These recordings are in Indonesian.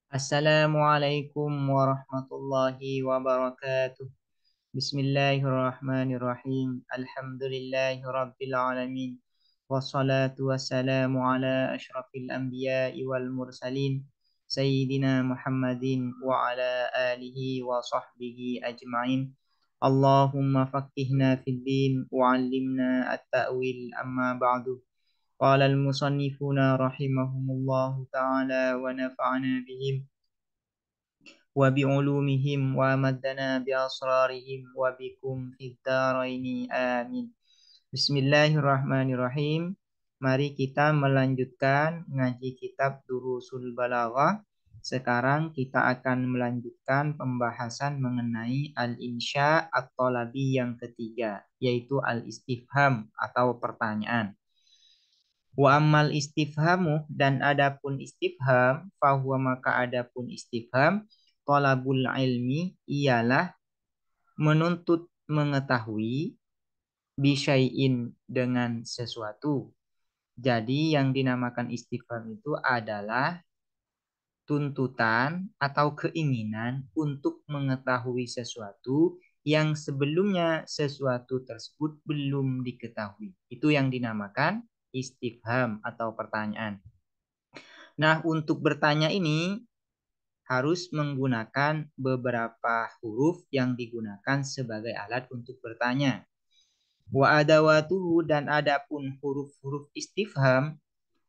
Assalamualaikum warahmatullahi wabarakatuh. Bismillahirrahmanirrahim. Alhamdulillahi rabbil alamin. Wassalatu wassalamu ala asyrafil anbiya'i wal mursalin. Sayyidina Muhammadin wa ala alihi wa sahbihi ajma'in. Allahumma faqqihna fid din wa 'allimna at-ta'wil amma ba'du. قال المصنفون رحمهم الله تعالى ونفعنا بهم وبعلومهم ومدنا بأسرارهم وبكم في الدارين آمين. Bismillahirrahmanirrahim. Mari kita melanjutkan ngaji kitab Durusul Balaghah. Sekarang kita akan melanjutkan pembahasan mengenai al-insya at-talabi yang ketiga, yaitu al-istifham atau pertanyaan. Wa ammal istifhamu, dan adapun istifham, fahuwa, maka adapun istifham, talabul ilmi, ialah menuntut mengetahui, bisyai'in, dengan sesuatu. Jadi yang dinamakan istifham itu adalah tuntutan atau keinginan untuk mengetahui sesuatu yang sebelumnya sesuatu tersebut belum diketahui. Itu yang dinamakan istifham atau pertanyaan. Nah, untuk bertanya ini harus menggunakan beberapa huruf yang digunakan sebagai alat untuk bertanya. Wa adawatuhu, dan adapun huruf-huruf istifham,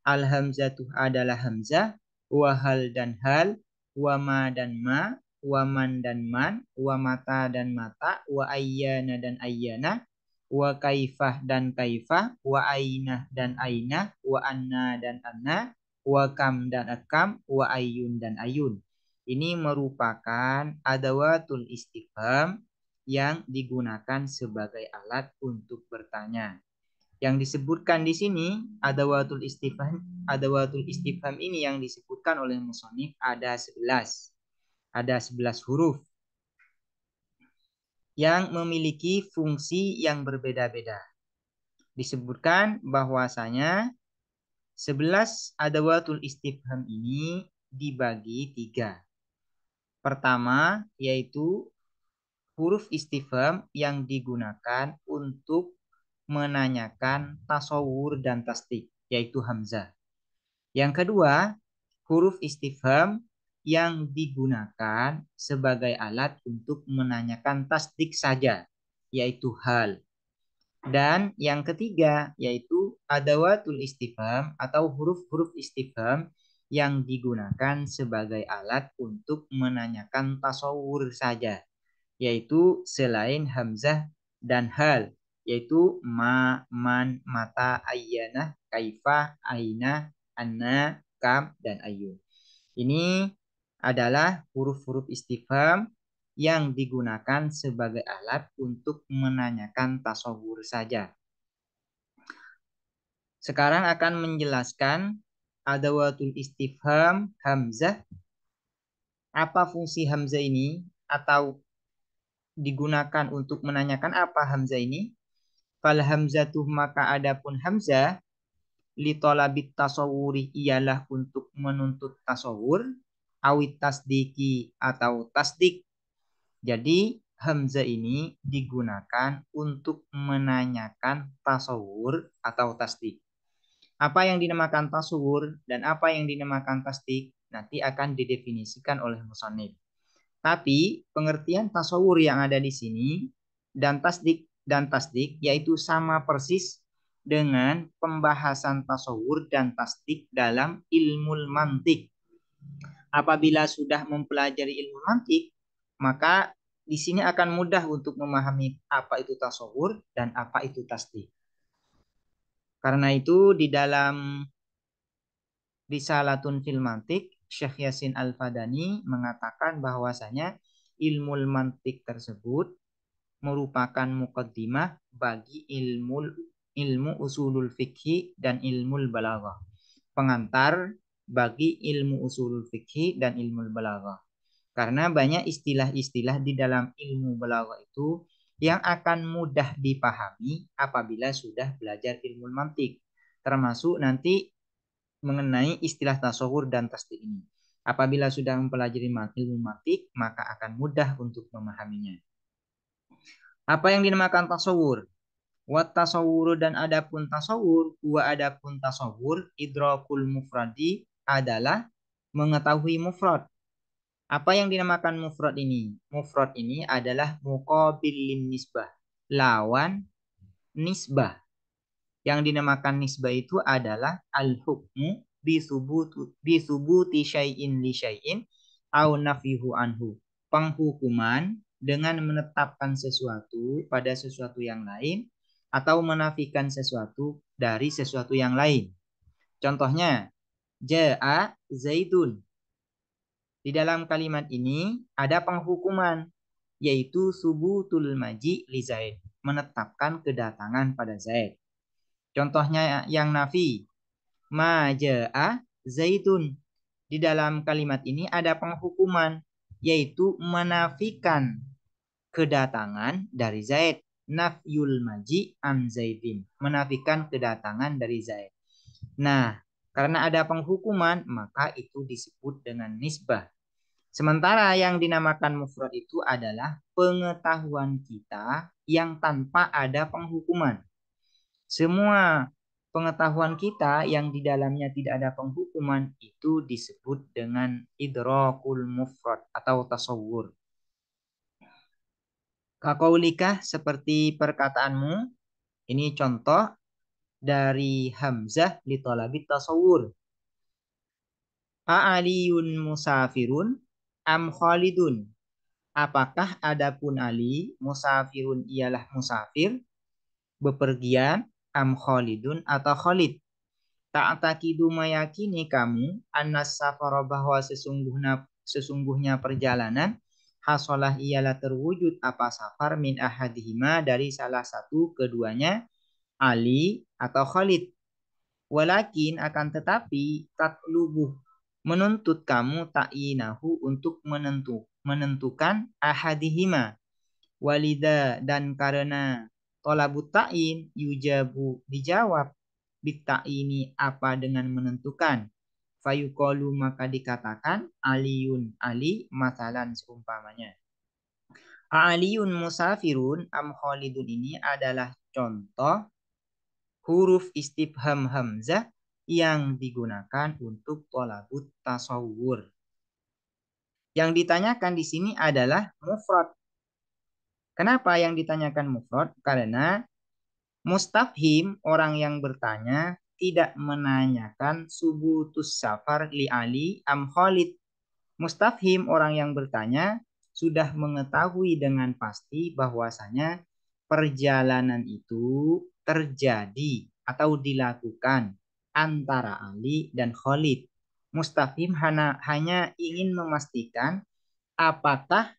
al-hamzatuh adalah hamzah, wa hal dan hal, wa ma dan ma, wa man dan man, wa mata dan mata, wa ayyana dan ayyana, wa kaifah dan kaifah, wa ainah dan ainah, wa anna dan anna, wa kam dan akam, wa ayyun dan ayun. Ini merupakan adawatul istifham yang digunakan sebagai alat untuk bertanya. Yang disebutkan di sini adawatul istifham ini yang disebutkan oleh musannif ada 11. Ada 11 huruf yang memiliki fungsi yang berbeda-beda. Disebutkan bahwasanya 11 adawatul istifham ini dibagi 3. Pertama, yaitu huruf istifham yang digunakan untuk menanyakan tasawur dan tasdik, yaitu hamzah. Yang kedua, huruf istifham yang digunakan sebagai alat untuk menanyakan tasdik saja, yaitu hal. Dan yang ketiga, yaitu adawatul istifham atau huruf-huruf istifham yang digunakan sebagai alat untuk menanyakan tasawur saja, yaitu selain hamzah dan hal, yaitu ma, man, mata, ayyana, kaifah, aina, anna, kam, dan ayun. Ini adalah huruf-huruf istifham yang digunakan sebagai alat untuk menanyakan tasawur saja. Sekarang akan menjelaskan adawatul istifham hamzah. Apa fungsi hamzah ini atau digunakan untuk menanyakan apa hamzah ini? Fal hamzatuh, maka adapun hamzah, li talabit tasawuri, ialah untuk menuntut tasawur, awit tasdiki, atau tasdik. Jadi hamzah ini digunakan untuk menanyakan tasawur atau tasdik. Apa yang dinamakan tasawur dan apa yang dinamakan tasdik nanti akan didefinisikan oleh musannif. Tapi pengertian tasawur yang ada di sini dan tasdik yaitu sama persis dengan pembahasan tasawur dan tasdik dalam ilmu mantik. Apabila sudah mempelajari ilmu mantik, maka di sini akan mudah untuk memahami apa itu tasawur dan apa itu tasdik. Karena itu di dalam Risalatun fil Mantik, Syekh Yasin Al-Fadani mengatakan bahwasanya ilmu mantik tersebut merupakan muqaddimah bagi ilmu usulul fikhi dan ilmu balaghah. Pengantar bagi ilmu usulul fikhi dan ilmu balaghah. Karena banyak istilah-istilah di dalam ilmu balaghah itu yang akan mudah dipahami apabila sudah belajar ilmu mantik. Termasuk nanti mengenai istilah tasawur dan tasdik ini. Apabila sudah mempelajari ilmu mantik, maka akan mudah untuk memahaminya. Apa yang dinamakan tasawur? Wat tasawuru dan adapun tasawur, adapun tasawur idrakul mufradi adalah mengetahui mufrad. Apa yang dinamakan mufrad ini? Mufrad ini adalah muqabilin nisbah, lawan nisbah. Yang dinamakan nisbah itu adalah al-hukmu bisubuti syai'in li syai'in au nafihu anhu. Penghukuman dengan menetapkan sesuatu pada sesuatu yang lain atau menafikan sesuatu dari sesuatu yang lain. Contohnya, ja'a zaidun. Di dalam kalimat ini ada penghukuman, yaitu subutul maji li Zaid, menetapkan kedatangan pada Zaid. Contohnya yang nafi, ma ja'a zaitun. Di dalam kalimat ini ada penghukuman, yaitu menafikan kedatangan dari Zaid. Nafyul maji an Zaidin, menafikan kedatangan dari Zaid. Nah, karena ada penghukuman, maka itu disebut dengan nisbah. Sementara yang dinamakan mufrad itu adalah pengetahuan kita yang tanpa ada penghukuman. Semua pengetahuan kita yang di dalamnya tidak ada penghukuman itu disebut dengan idrakul mufrad atau tasawur. Kakaulikah seperti perkataanmu, ini contoh dari Hamzah li talabit tasawur. A'aliyun musafirun am Khalidun? Apakah adapun Ali musafirun ialah musafir, bepergian, am Khalidun atau Khalid? Ta'taqidu meyakini kamu annas safara bahwa sesungguhnya perjalanan hasolah ialah terwujud apa safar min ahadihima dari salah satu keduanya Ali atau Khalid. Walakin akan tetapi tatlubu menuntut kamu ta'inahu untuk menentukan ahadihima. Walida dan karena tolabut ta'in yujabu dijawab bitta ini apa dengan menentukan. Fayuqalu maka dikatakan aliyun ali masalan seumpamanya. Aliyun musafirun am Khalidun ini adalah contoh huruf istifham hamzah yang digunakan untuk tolabut tasawur. Yang ditanyakan di sini adalah mufrad. Kenapa yang ditanyakan mufrad? Karena mustafhim, orang yang bertanya, tidak menanyakan subutus safar li Ali am Khalid. Mustafhim, orang yang bertanya, sudah mengetahui dengan pasti bahwasanya perjalanan itu terjadi atau dilakukan antara Ali dan Khalid. Mustafhim hanya ingin memastikan apakah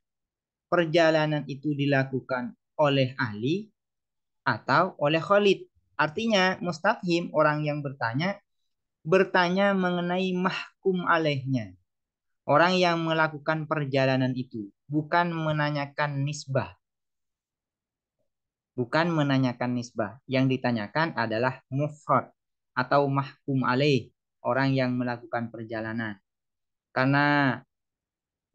perjalanan itu dilakukan oleh Ali atau oleh Khalid. Artinya mustafhim, orang yang bertanya mengenai mahkum alaihnya. Orang yang melakukan perjalanan itu, bukan menanyakan nisbah. Bukan menanyakan nisbah. Yang ditanyakan adalah mufrad atau mahkum alaih, orang yang melakukan perjalanan. Karena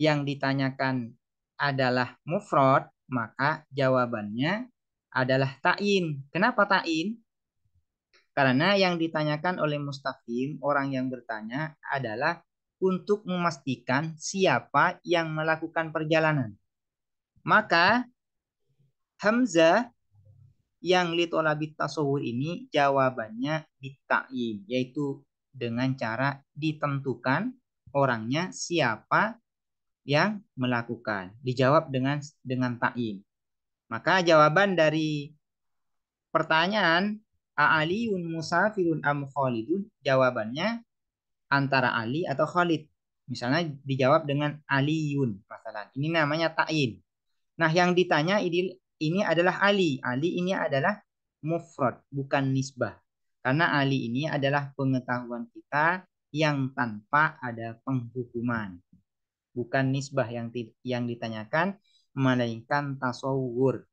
yang ditanyakan adalah mufrad, maka jawabannya adalah ta'in. Kenapa ta'in? Karena yang ditanyakan oleh mustafhim, orang yang bertanya adalah untuk memastikan siapa yang melakukan perjalanan. Maka Hamzah yang litolabit tasawur ini jawabannya bitta'in, yaitu dengan cara ditentukan orangnya siapa yang melakukan. Dijawab dengan ta'in. Maka jawaban dari pertanyaan A'aliyun musafirun am Khalidun, jawabannya antara Ali atau Khalid. Misalnya dijawab dengan Aliyun, masalah. Ini namanya ta'in. Nah, yang ditanya ini adalah Ali. Ali ini adalah mufrad, bukan nisbah. Karena Ali ini adalah pengetahuan kita yang tanpa ada penghukuman. Bukan nisbah yang ditanyakan, melainkan tasawur.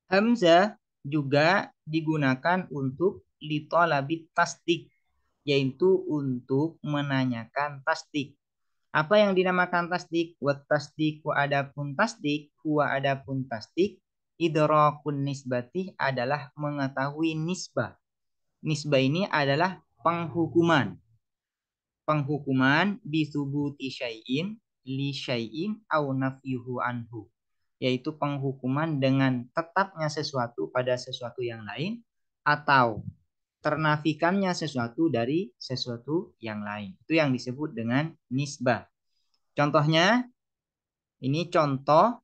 Hamzah juga digunakan untuk litolabit tasdik, yaitu untuk menanyakan tasdik. Apa yang dinamakan tasdik? Wa tasdik wa adapun tasdik, huwa adapun tasdik, idrakun nisbati adalah mengetahui nisbah. Nisbah ini adalah penghukuman. Penghukuman bisubuti syai'in li syai'in au nafyuhu anhu, yaitu penghukuman dengan tetapnya sesuatu pada sesuatu yang lain atau ternafikannya sesuatu dari sesuatu yang lain. Itu yang disebut dengan nisbah. Contohnya, ini contoh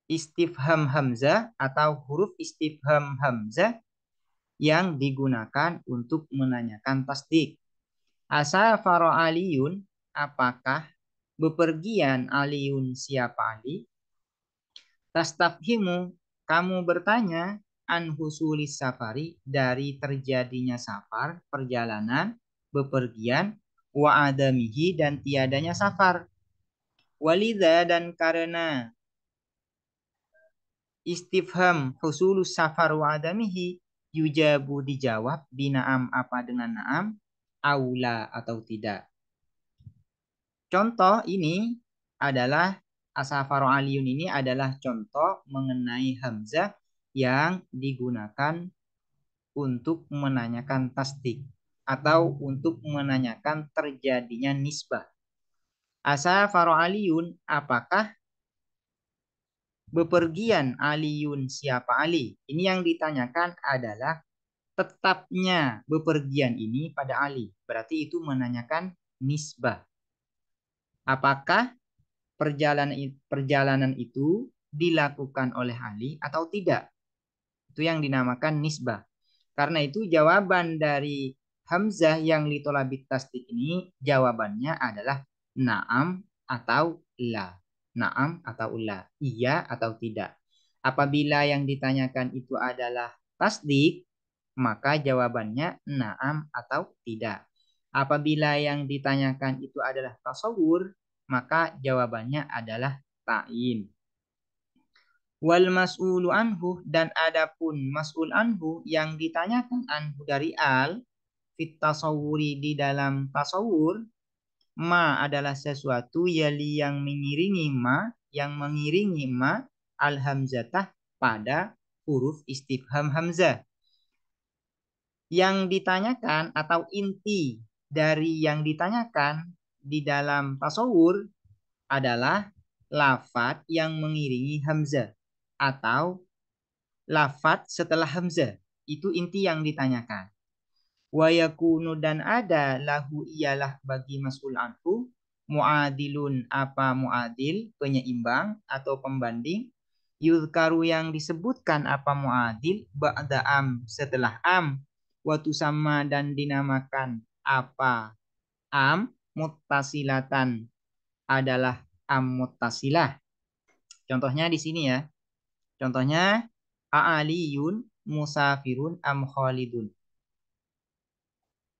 istifham hamzah atau huruf istifham hamzah yang digunakan untuk menanyakan tasdik. Asafaro aliyun, apakah bepergian aliyun siapa Ali? Tastafhimu, kamu bertanya an husulis safari, dari terjadinya safar, perjalanan, bepergian, wa adamihi, dan tiadanya safar. Walidha, dan karena istifham husulus safar wa adamihi, yujabu, dijawab, binaam, apa dengan naam, aula atau tidak. Contoh ini adalah asafaru aliyun, ini adalah contoh mengenai hamzah yang digunakan untuk menanyakan tasdik atau untuk menanyakan terjadinya nisbah. Asafaru aliyun, apakah bepergian aliyun siapa Ali? Ini yang ditanyakan adalah tetapnya bepergian ini pada Ali. Berarti itu menanyakan nisbah. Apakah perjalanan itu dilakukan oleh Ali atau tidak? Itu yang dinamakan nisbah. Karena itu jawaban dari hamzah yang litolabit tasdik ini, jawabannya adalah naam atau la. Naam atau la. Iya atau tidak. Apabila yang ditanyakan itu adalah tasdik, maka jawabannya naam atau tidak. Apabila yang ditanyakan itu adalah tasawur, maka jawabannya adalah ta'in. Wal mas'ulu anhu, dan adapun mas'ul anhu yang ditanyakan anhu dari al fit tasawuri, di dalam tasawur, ma adalah sesuatu yali yang mengiringi ma al hamzatah pada huruf istifham hamzah. Yang ditanyakan atau inti dari yang ditanyakan di dalam tasawur adalah lafat yang mengiringi hamzah atau lafat setelah hamzah. Itu inti yang ditanyakan. Wa yakunu, dan ada lahu ialah bagi mas'ul anhu muadilun, apa muadil, penyeimbang atau pembanding, yuzkaru yang disebutkan apa muadil, ba'da am, setelah am, wa tusamma, dan dinamakan apa am muttasilatan, adalah am muttasilah. Contohnya di sini ya. Contohnya a'aliyun musafirun am khalidun.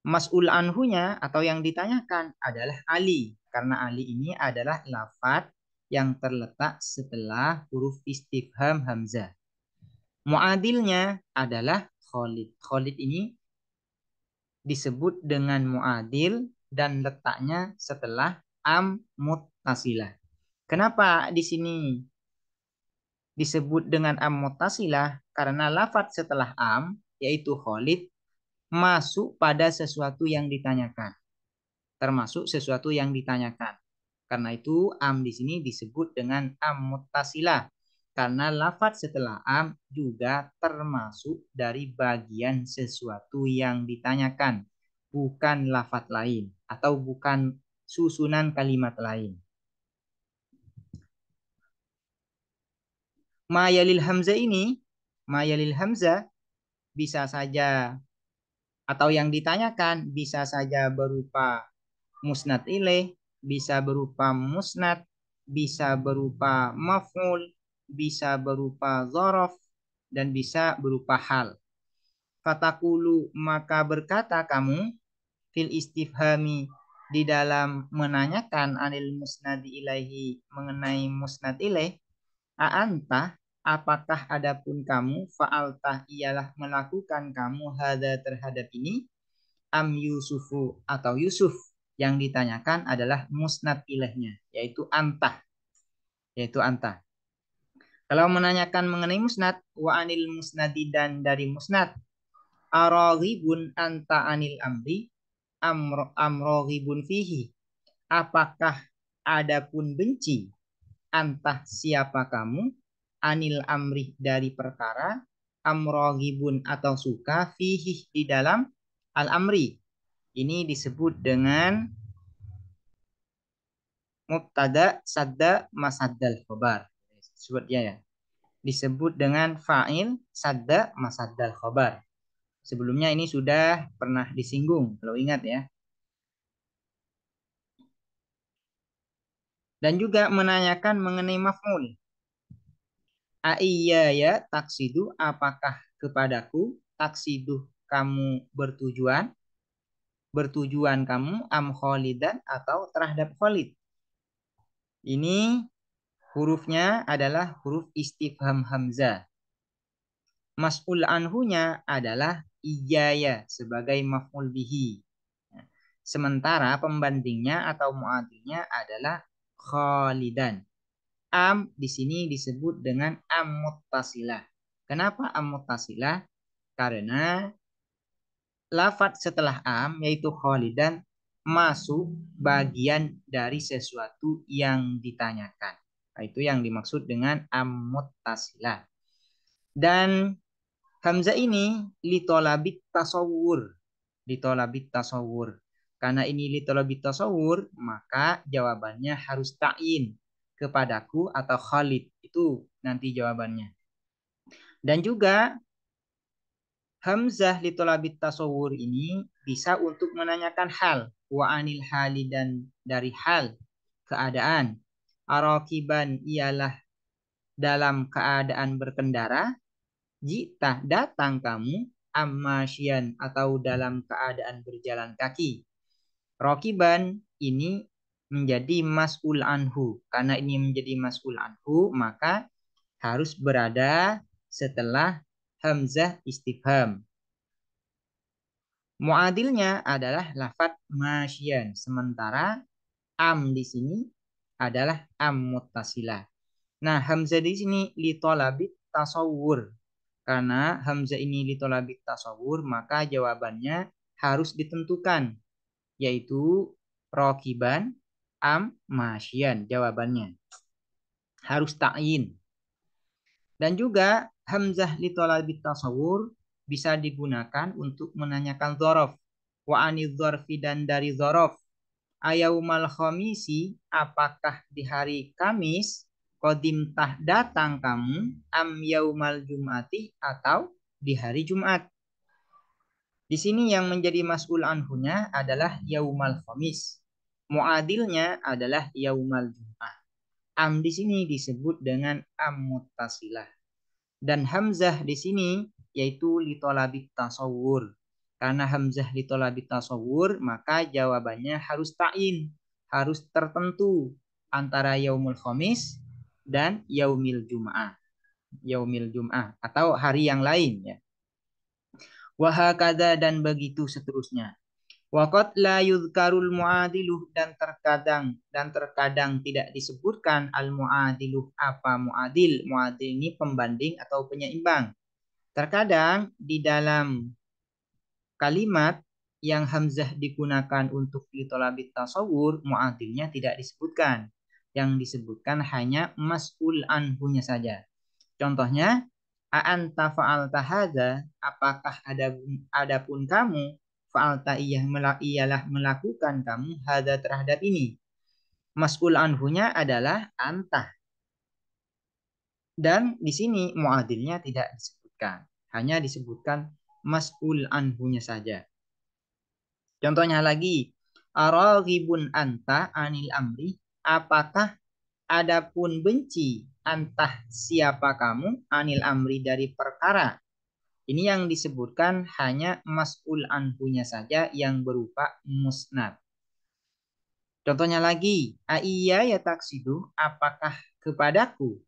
Mas'ul anhunya atau yang ditanyakan adalah Ali, karena Ali ini adalah lafaz yang terletak setelah huruf istifham hamzah. Muadilnya adalah Khalid. Khalid ini disebut dengan muadil dan letaknya setelah am muttasilah. Kenapa di sini disebut dengan am muttasilah? Karena lafaz setelah am, yaitu Khalid, masuk pada sesuatu yang ditanyakan. Termasuk sesuatu yang ditanyakan. Karena itu am di sini disebut dengan am muttasilah. Karena lafaz setelah am juga termasuk dari bagian sesuatu yang ditanyakan. Bukan lafaz lain atau bukan susunan kalimat lain. Mayalil hamzah ini, mayalil hamzah bisa saja atau yang ditanyakan bisa saja berupa musnad ilaih, bisa berupa musnad, bisa berupa maf'ul, bisa berupa dzaraf, dan bisa berupa hal. Fatakulu, maka berkata kamu, fil istifhami, di dalam menanyakan anil musnad ilaihi, mengenai musnad ilaih, a'anta, apakah adapun kamu fa'altah ialah melakukan kamu hada terhadap ini am Yusufu atau Yusuf, yang ditanyakan adalah musnad ilahnya yaitu anta. Kalau menanyakan mengenai musnad, wa anil musnadi dan dari musnad, araghibun anta anil amri amroghibun fihi. Apakah adapun benci antah siapa kamu anil amri dari perkara amroghibun atau suka fihi di dalam al amri. Ini disebut dengan mubtada sadda masaddal khobar. Sebutnya ya. Disebut dengan fa'il sadda masaddal khobar. Sebelumnya ini sudah pernah disinggung, kalau ingat ya. Dan juga menanyakan mengenai maf'ul. Aiya ya taksidu, apakah kepadaku taksidu kamu bertujuan kamu am kholidan atau terhadap Khalid. Ini hurufnya adalah huruf istifham hamzah. Mas'ul anhunya adalah iyaya sebagai maf'ul bihi. Sementara pembandingnya atau muadilnya adalah khalidan. Am di sini disebut dengan am muttasilah. Kenapa am muttasilah? Karena lafadz setelah am yaitu khalidan masuk bagian dari sesuatu yang ditanyakan. Itu yang dimaksud dengan am muttasilah. Dan hamzah ini litolabit tasawur. Litolabit tasawur. Karena ini litolabit tasawur, maka jawabannya harus ta'yin kepadaku atau Khalid. Itu nanti jawabannya. Dan juga hamzah litolabit tasawur ini bisa untuk menanyakan hal. Wa anil hali dan dari hal, keadaan. Arakiban ialah dalam keadaan berkendara. Jika datang kamu ammasyian atau dalam keadaan berjalan kaki. Rokiban ini menjadi mas'ul anhu. Karena ini menjadi mas'ul anhu, maka harus berada setelah hamzah istifham. Muadilnya adalah lafadz masyian. Sementara am di sini adalah am muttasilah. Nah, hamzah di sini litolabit tasawur. Karena hamzah ini litolabit tasawur, maka jawabannya harus ditentukan, yaitu rokiban am masyian. Jawabannya harus ta'yin. Dan juga hamzah litolabit tasawur bisa digunakan untuk menanyakan dzaraf. Wa anidz dzarfi dan dari dzaraf. Ayaumal khamisi, apakah di hari Kamis, qadimtah datang kamu, am yaumal jum'ati atau di hari Jumat. Di sini yang menjadi mas'ul anhunya adalah yaumal khamis. Muadilnya adalah yaumal jum'ah. Am di sini disebut dengan am muttasilah. Dan hamzah di sini yaitu litolabit tasawur. Karena hamzah litolabit tasawur, maka jawabannya harus ta'in, harus tertentu antara yaumul khamis dan yaumil jum'ah. Yaumil jum'ah atau hari yang lain ya. Wahakadha dan begitu seterusnya. Waqad la yudhkarul muadiluh dan terkadang tidak disebutkan al muadiluh. Apa muadil? Muadil ini pembanding atau penyeimbang. Terkadang di dalam kalimat yang hamzah digunakan untuk litolabit tasawur, muadilnya tidak disebutkan. Yang disebutkan hanya mas'ul anhunya saja. Contohnya, a'anta fa'alta hadza, apakah adapun kamu fa'alta ialah melakukan kamu hadza terhadap ini. Mas'ul anhunya adalah anta. Dan di sini muadilnya tidak disebutkan. Hanya disebutkan mas'ul anhunya saja. Contohnya lagi, araghibun anta anil amri, apakah adapun benci antah siapa kamu anil amri dari perkara. Ini yang disebutkan hanya mas'ul anhunya saja yang berupa musnad. Contohnya lagi, aiya ya taksidu, apakah kepadaku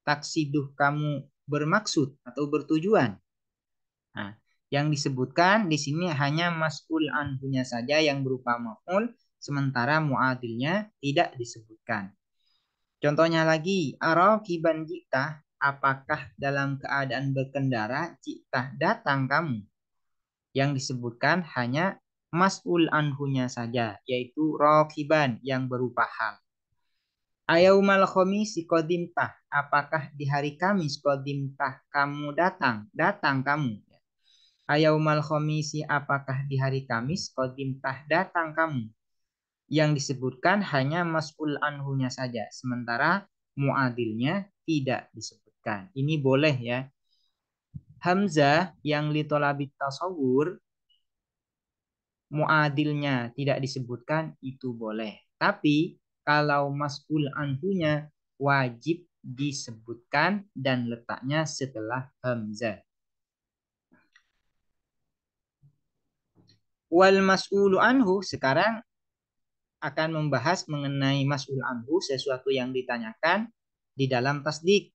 taksiduh kamu bermaksud atau bertujuan. Nah, yang disebutkan di sini hanya mas'ul anhunya saja yang berupa maf'ul, sementara muadilnya tidak disebutkan. Contohnya lagi, arakiban jita, apakah dalam keadaan berkendara jita datang kamu? Yang disebutkan hanya mas'ul anhunya saja, yaitu rakiban yang berupa hal. Ayaumal khamisi qadimtah, apakah di hari Kamis qadimtah kamu datang? Datang kamu. Ayaumal khamisi, apakah di hari Kamis qadimtah datang kamu? Yang disebutkan hanya mas'ul anhunya saja, sementara muadilnya tidak disebutkan. Ini boleh ya. Hamzah yang litolabit tasawur, muadilnya tidak disebutkan, itu boleh. Tapi kalau mas'ul anhunya wajib disebutkan dan letaknya setelah hamzah. Wal mas'ulu anhu, sekarang akan membahas mengenai mas'ul anhu, sesuatu yang ditanyakan di dalam tasdik.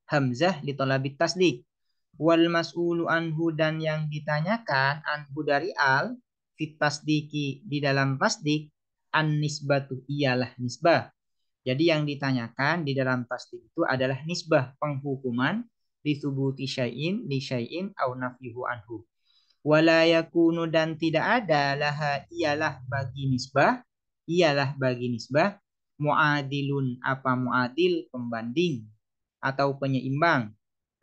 Hamzah litolabit tasdik. Wal mas'ulu anhu, dan yang ditanyakan anhu dari al fit tasdiki, di dalam tasdik, an nisbatu, ialah nisbah. Jadi yang ditanyakan di dalam tasdik itu adalah nisbah, penghukuman disubuti syai'in li syai'in au nafyuhu anhu. Wala yakunu, dan tidak ada laha, ialah bagi nisbah muadilun, apa muadil, pembanding atau penyeimbang.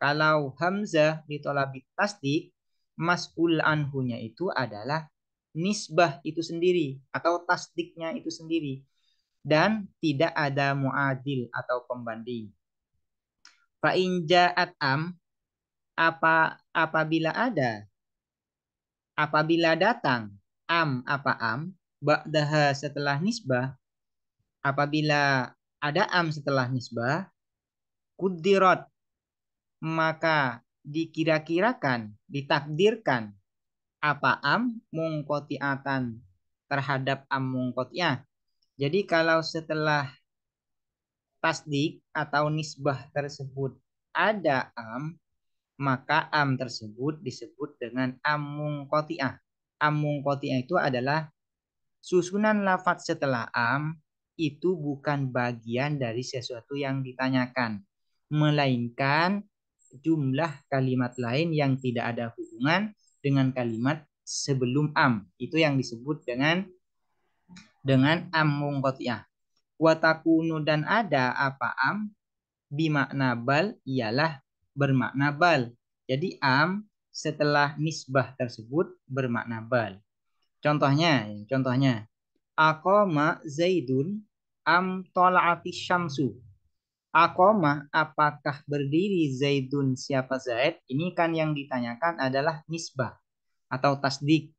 Kalau hamzah ditolabit tasdik, mas'ul anhunya itu adalah nisbah itu sendiri atau tasdiknya itu sendiri, dan tidak ada muadil atau pembanding. Fa in ja'at am, apabila datang am ba'daha, setelah nisbah, apabila ada am setelah nisbah, kudirat, maka dikira-kirakan, ditakdirkan apa am mungkotiatan, terhadap am mungkotiah. Jadi kalau setelah tasdik atau nisbah tersebut ada am, maka am tersebut disebut dengan am mungkotiah. Am mungkotiah itu adalah susunan lafaz setelah am itu bukan bagian dari sesuatu yang ditanyakan, melainkan jumlah kalimat lain yang tidak ada hubungan dengan kalimat sebelum am. Itu yang disebut dengan am mungqatiyah. Wa takunu, dan ada apa am bimakna bal, ialah bermakna bal. Jadi am setelah nisbah tersebut bermakna bal. Contohnya, aqama Zaidun am tola'ati syamsu. Aqama, apakah berdiri Zaidun, siapa Zaid? Ini kan yang ditanyakan adalah nisbah atau tasdik,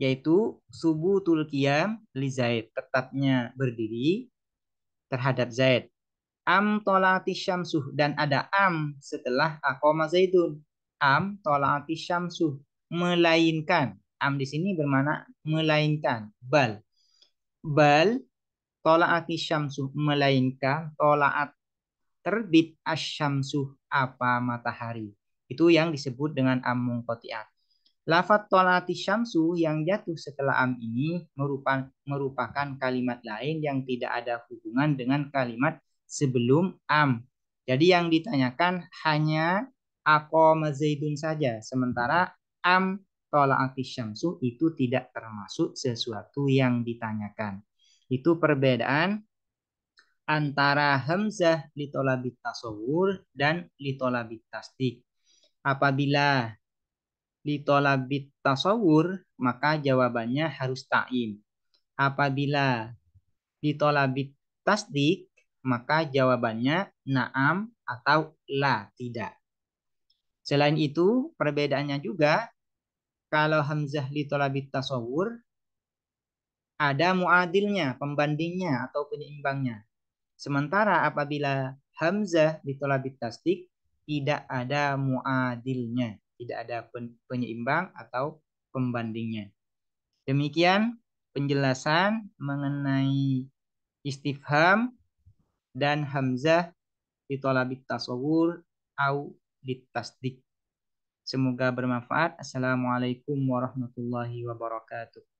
yaitu subutul qiyam li Zaid, tetapnya berdiri terhadap Zaid. Am tola'ati syamsu, dan ada am setelah aqama Zaidun. Am tola'ati syamsu, melainkan. Am di sini bermakna melainkan. Bal tola'ati syamsu, melainkan tola'at, terbit asyamsu, apa matahari. Itu yang disebut dengan am munqati'ah. Lafaz tola'ati syamsu yang jatuh setelah am ini merupakan kalimat lain yang tidak ada hubungan dengan kalimat sebelum am. Jadi yang ditanyakan hanya aqama Zaidun saja, sementara am tola'ati syamsu itu tidak termasuk sesuatu yang ditanyakan. Itu perbedaan antara hamzah litolabit tasawur dan litolabit tasdik. Apabila litolabit tasawur, maka jawabannya harus ta'in. Apabila litolabit tasdik, maka jawabannya na'am atau la, tidak. Selain itu, perbedaannya juga, kalau hamzah litolabit tasawur, ada muadilnya, pembandingnya atau penyeimbangnya. Sementara apabila hamzah ditolabit tasdik, tidak ada muadilnya, tidak ada penyeimbang atau pembandingnya. Demikian penjelasan mengenai istifham dan hamzah litolabit tasawur au litasdik. Semoga bermanfaat. Assalamualaikum warahmatullahi wabarakatuh.